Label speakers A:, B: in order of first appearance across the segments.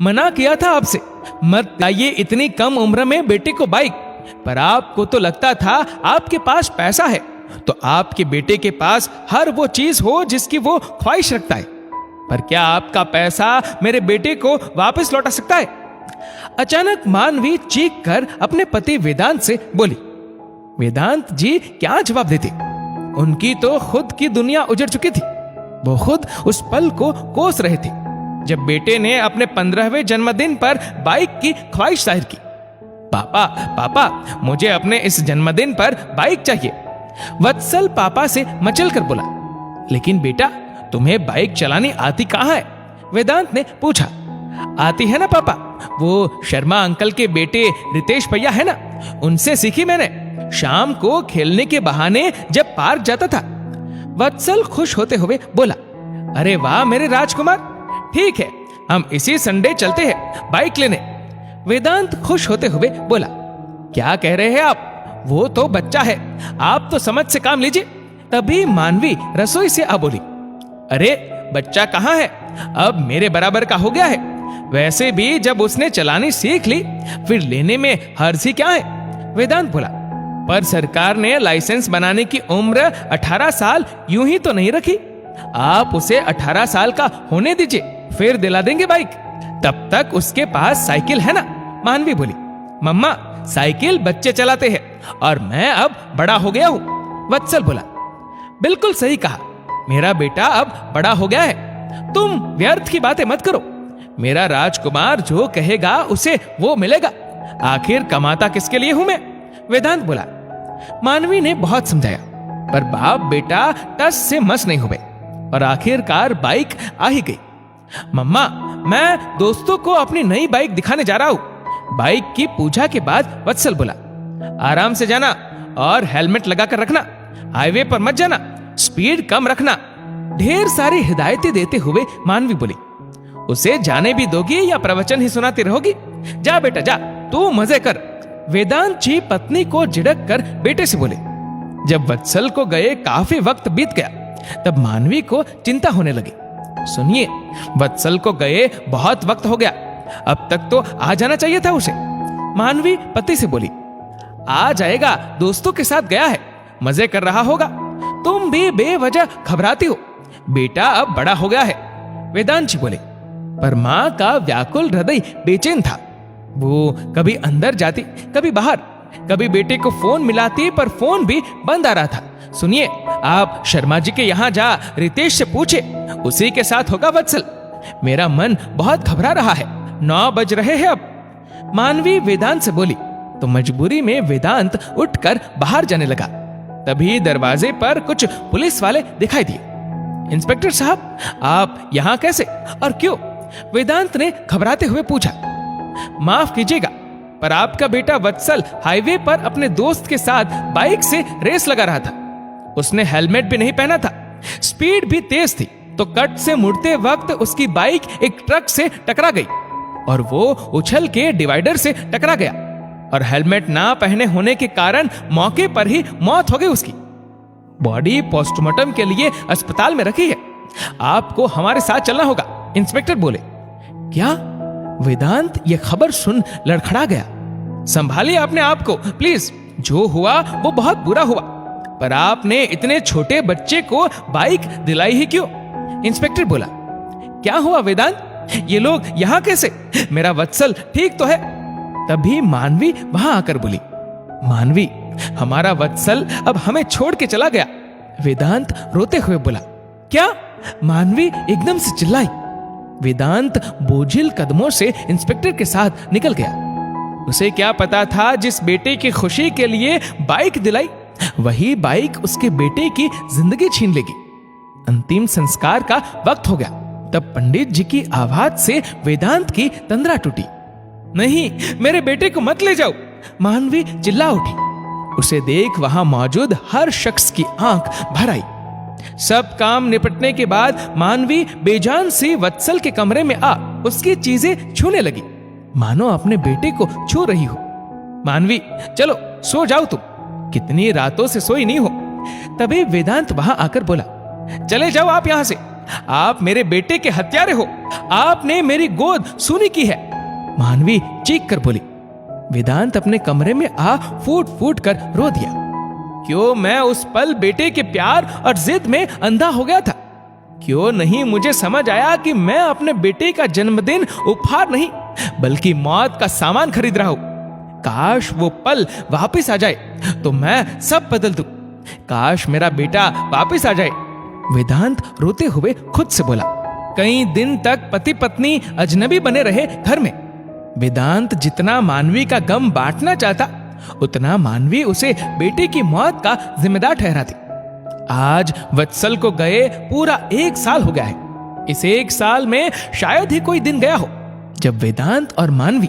A: मना किया था आपसे, मत लाइए इतनी कम उम्र में बेटे को बाइक। पर आपको तो लगता था आपके पास पैसा है तो आपके बेटे के पास हर वो चीज हो जिसकी वो ख्वाहिश रखता है। पर क्या आपका पैसा मेरे बेटे को वापस लौटा सकता है? अचानक मानवी चीख कर अपने पति वेदांत से बोली। वेदांत जी क्या जवाब देते? उनकी तो खुद की दुनिया उजड़ चुकी थी। वो खुद उस पल को कोस रहे थे जब बेटे ने अपने 15वें जन्मदिन पर बाइक की ख्वाहिश जाहिर की। पापा पापा, मुझे अपने इस जन्मदिन पर बाइक चाहिए, वत्सल पापा से मचल कर बोला। लेकिन बेटा, तुम्हें बाइक चलानी आती कहां है? वेदांत ने पूछा। आती है ना पापा, वो शर्मा अंकल के बेटे रितेश भैया है ना, उनसे सीखी मैंने। शाम को खेलने के बहाने जब पार्क जाता था। वत्सल खुश होते हुए बोला। अरे वाह मेरे राजकुमार, ठीक है, हम इसी संडे चलते हैं बाइक लेने। वेदांत खुश होते हुए बोला। क्या कह रहे हैं आप? वो तो बच्चा है, आप तो समझ से काम लीजिए। तभी मानवी रसोई से आ बोली। अरे बच्चा कहां है, अब मेरे बराबर का हो गया है। वैसे भी जब उसने चलानी सीख ली फिर लेने में हर्ज ही क्या है? वेदांत बोला। पर सरकार ने लाइसेंस बनाने की उम्र 18 साल यूं ही तो नहीं रखी। आप उसे 18 साल का होने दीजिए, फिर दिला देंगे बाइक। तब तक उसके पास साइकिल है ना? मानवी बोली। मम्मा, साइकिल बच्चे चलाते हैं और मैं अब बड़ा हो गया हूं, वत्सल बोला। बिल्कुल सही कहा, मेरा बेटा अब बड़ा हो गया है। तुम व्यर्थ की बातें मत करो। मेरा राजकुमार जो कहेगा उसे वो मिलेगा। आखिर कमाता किसके लिए हूं मैं? वेदांत बोला। मानवी ने बहुत समझाया पर बाप बेटा टस से मस नहीं हुए और आखिरकार बाइक आ ही गई। मम्मा, मैं दोस्तों को अपनी नई बाइक दिखाने जा रहा हूं। बाइक की पूजा के बाद वत्सल बोला। आराम से जाना और हेलमेट लगाकर रखना, हाईवे पर मत जाना, स्पीड कम रखना। ढेर सारी हिदायतें देते हुए मानवी बोली। उसे जाने भी दोगी या प्रवचन ही सुनाती रहोगी? जा बेटा जा, तू मजे कर। वेदांत जी पत्नी को झिड़क कर बेटे से बोले। जब वत्सल को गए काफी वक्त बीत गया तब मानवी को चिंता होने लगी। सुनिए, वत्सल को गए बहुत वक्त हो गया, अब तक तो आ जाना चाहिए था उसे। मानवी पति से बोली। आ जाएगा, दोस्तों के साथ गया है, मजे कर रहा होगा। तुम भी बेवजह घबराती हो, बेटा अब बड़ा हो गया है, वेदांत जी बोले। पर मां का व्याकुल हृदय बेचैन था। वो कभी अंदर जाती कभी बाहर, कभी बेटे को फोन मिलाती पर फोन भी बंद आ रहा था। सुनिए, आप शर्मा जी के यहाँ जा रितेश से पूछे, उसी के साथ होगा वत्सल। मेरा मन बहुत घबरा रहा है, 9 बज रहे हैं अब। मानवी वेदांत से बोली तो मजबूरी में वेदांत उठकर बाहर जाने लगा। तभी दरवाजे पर कुछ पुलिस वाले दिखाई दिए। इंस्पेक्टर साहब, आप यहाँ कैसे और क्यों? वेदांत ने घबराते हुए पूछा। माफ कीजिएगा, पर आपका बेटा वत्सल हाईवे पर अपने दोस्त के साथ बाइक से रेस लगा रहा था। उसने हेलमेट भी नहीं पहना था, स्पीड भी तेज थी, तो कट से मुड़ते वक्त उसकी बाइक एक ट्रक से टकरा गई और वो उछल के डिवाइडर से टकरा गया और हेलमेट ना पहने होने के कारण मौके पर ही मौत हो गई उसकी। बॉडी पोस्टमार्टम के लिए अस्पताल में रखी है, आपको हमारे साथ चलना होगा, इंस्पेक्टर बोले। क्या? वेदांत ये खबर सुन लड़खड़ा गया। संभालिए अपने आप को प्लीज, जो हुआ वो बहुत बुरा हुआ, पर आपने इतने छोटे बच्चे को बाइक दिलाई ही क्यों? इंस्पेक्टर बोला। क्या हुआ वेदांत, ये लोग यहां कैसे? मेरा वत्सल ठीक तो है? तभी मानवी वहां आकर बोली। मानवी, हमारा वत्सल अब हमें छोड़ के चला गया, वेदांत रोते हुए बोला। क्या? मानवी एकदम से चिल्लाई। वेदांत बोझिल कदमों से इंस्पेक्टर के साथ निकल गया। उसे क्या पता था जिस बेटे की खुशी के लिए बाइक दिलाई वही बाइक उसके बेटे की जिंदगी छीन लेगी। अंतिम संस्कार का वक्त हो गया तब पंडित जी की आवाज से वेदांत की तंद्रा टूटी। नहीं, मेरे बेटे को मत ले जाओ, मानवी चिल्ला उठी। उसे देख वहां मौजूद हर शख्स की आंख भर आई। सब काम निपटने के बाद मानवी बेजान सी वत्सल के कमरे में आ उसकी चीजें छूने लगी, मानो अपने बेटे को छू रही हो। मानवी, चलो सो जाओ, तुम कितनी रातों से सोई नहीं हो। तभी वेदांत वहां आकर बोला। चले जाओ आप यहां से, आप मेरे बेटे के हत्यारे हो। आपने मेरी गोद सूनी की है। मानवी चीख कर बोली। वेदांत अपने कमरे में आ फूट फूट कर रो दिया। क्यों मैं उस पल बेटे के प्यार और जिद में अंधा हो गया था? क्यों नहीं मुझे समझ आया कि मैं अपने बेटे का जन्मदिन उपहार नहीं बल्कि मौत का सामान खरीद रहा हूं। काश वो पल वापस आ जाए तो मैं सब बदल दूं। काश मेरा बेटा वापस आ जाए। वेदांत रोते हुए खुद से बोला। कई दिन तक पति पत्नी अजनबी बने रहे घर में। वेदांत जितना मानवी का गम बांटना चाहता उतना मानवी उसे बेटे की मौत का जिम्मेदार ठहराती। आज वत्सल को गए पूरा 1 साल हो गया है। इस 1 साल में शायद ही कोई दिन गया हो जब वेदांत और मानवी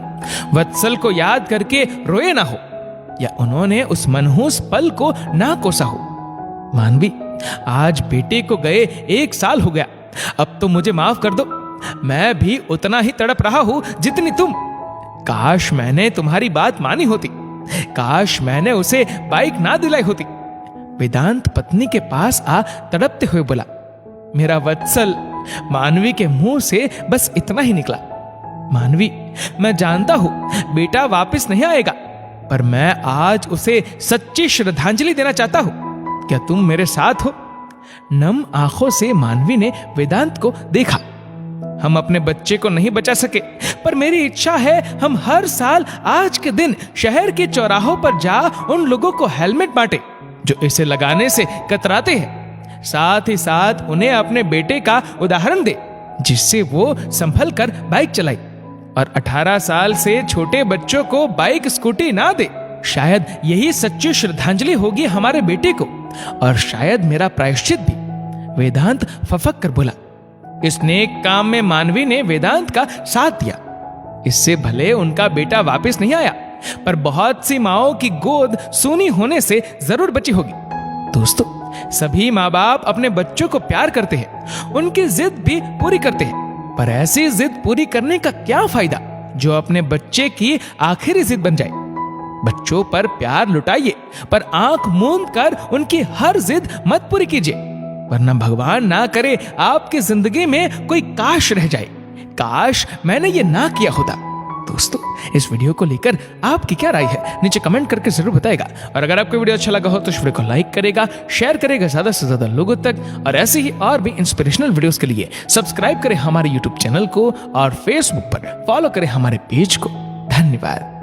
A: वत्सल को याद करके रोए ना हो या उन्होंने उस मनहूस पल को ना कोसा हो। मानवी, आज बेटे को गए 1 साल हो गया। अब तो मुझे माफ कर दो। मैं भी उतना ही तड़प रहा हूं जितनी तुम। काश मैंने तुम्हारी बात मानी होती। काश मैंने उसे बाइक ना दिलाई होती। वेदांत पत्नी के पास आ तड़पते हुए बोला। मेरा वत्सल। मानवी के मुंह से बस इतना ही निकला। मानवी, मैं जानता हूं बेटा वापस नहीं आएगा, पर मैं आज उसे सच्ची श्रद्धांजलि देना चाहता हूं। क्या तुम मेरे साथ हो? नम आंखों से मानवी ने वेदांत को देखा। हम अपने बच्चे को नहीं बचा सके, पर मेरी इच्छा है हम हर साल आज के दिन शहर के चौराहों पर जा उन लोगों को हेलमेट बांटे जो इसे लगाने से कतराते हैं। साथ ही साथ उन्हें अपने बेटे का उदाहरण दे जिससे वो संभल कर बाइक चलाए और 18 साल से छोटे बच्चों को बाइक स्कूटी ना दे। शायद यही सच्ची श्रद्धांजलि होगी हमारे बेटे को, और शायद मेरा प्रायश्चित भी। वेदांत फफक कर बोला। इस नेक काम में मानवी ने वेदांत का साथ दिया। इससे भले उनका बेटा वापस नहीं आया, पर बहुत सी माओं की गोद सूनी होने से जरूर बची होगी। दोस्तों, सभी माँ बाप अपने बच्चों को प्यार करते हैं, उनकी जिद भी पूरी करते हैं, पर ऐसी जिद पूरी करने का क्या फायदा जो अपने बच्चे की आखिरी जिद बन जाए। बच्चों पर प्यार लुटाइए, पर आंख मूंद कर उनकी हर जिद मत पूरी कीजिए, वरना भगवान ना करे आपकी जिंदगी में कोई काश रह जाए। काश मैंने ये ना किया होता। दोस्तों, इस वीडियो को लेकर आपकी क्या राय है नीचे कमेंट करके जरूर बताएगा। और अगर आपको वीडियो अच्छा लगा हो तो इस वीडियो को लाइक करेगा, शेयर करेगा ज्यादा से ज्यादा लोगों तक। और ऐसे ही और भी इंस्पिरेशनल वीडियोस के लिए सब्सक्राइब करें हमारे यूट्यूब चैनल को और फेसबुक पर फॉलो करें हमारे पेज को। धन्यवाद।